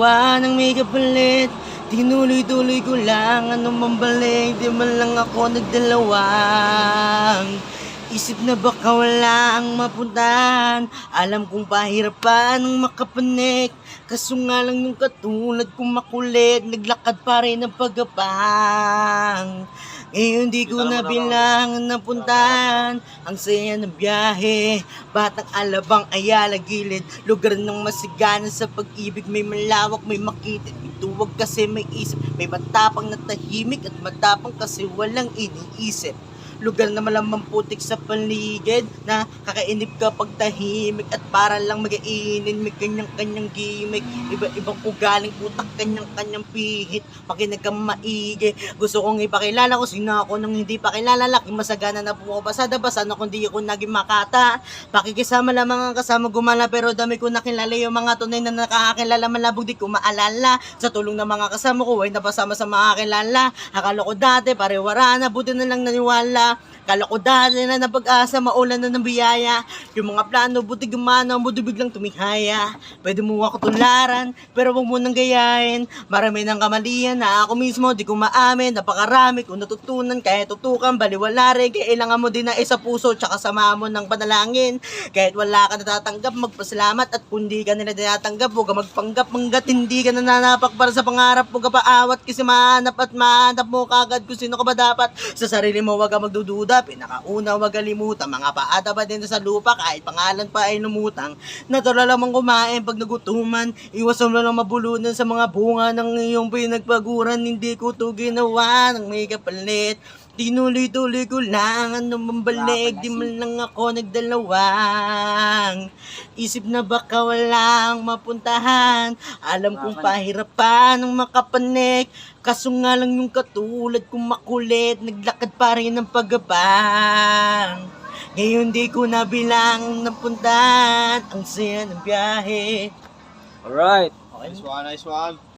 dalawa ng may kapalit. Tinuloy-tuloy ko lang, ano man balik, di man lang ako nagdalawang isip na baka wala ang mapuntahan. Alam kong pahirapan ang makapanik, kaso nga lang yung katulad kong makulit, naglakad pa rin ang pagkapang. Ngayon di ko na bilangan napuntahan ang saya ng biyahe. Batang Alabang, Ayala, Gilid, lugar ng masigana sa pag-ibig. May malawak, may makitid, may tuwag kasi may isip. May matapang na tahimik at matapang kasi walang iniisip. Lugar na malamang putik sa paligid, na kakainip kapag tahimik at para lang mag-iinin. May kanyang-kanyang gimmick, iba-ibang ugaling utak, kanyang-kanyang pihit. Makinig kang maigi, gusto kong ipakilala ko sino ako nang hindi pa kilala. Laking masagana na pumapasada-basa na kundi ako naging makata. Pakikisama lamang ang kasama gumala, pero dami ko nakilala yung mga tunay na nakakakilala. Malabog di ko maalala, sa tulong ng mga kasama ko ay napasama sa mga kilala. Akala ko dati parewara na, buti na lang naniwala. Kala ko dahil na napag-asa, maulan na ng biyaya. Yung mga plano, buti gumana, buti biglang tumihaya. Pwede mo ako tularan, pero huwag mo nang gayahin. Marami ng kamalian na ako mismo di ko maamin. Napakarami kong natutunan, kaya tutukan, baliwala rin. Kailangan mo din na isa puso, tsaka sama mo ng panalangin. Kahit wala ka natatanggap, magpasalamat. At kung di ka nila natatanggap, huwag ka magpanggap. Manggat hindi ka nananapak para sa pangarap, huwag ka paawat. Kasi mahanap at mahanap mo kagad kung sino ka ba dapat. Sa sarili mo, huwag ka magdududa. Pinakauna, huwag kalimutan. Mga paata pa din sa lupa, kahit pangalan pa ay lumutang. Natural lamang kumain pag nagutuman. Iwasan mo lang mabulunan sa mga bunga ng iyong pinagpaguran. Hindi ko to ginawa ng may kapalit. Tinuloy-tuloy ko lang, ano man balik, di man lang ako nagdalawang isip na baka walang mapuntahan. Alam kong pahirapan ang makapanik, kaso nga lang yung katulad kong makulit, naglakad pa rin ang pagabang. Ngayon di ko na bilang napuntahan ang saya ng biyahe. Alright. Okay. Nice one, nice one.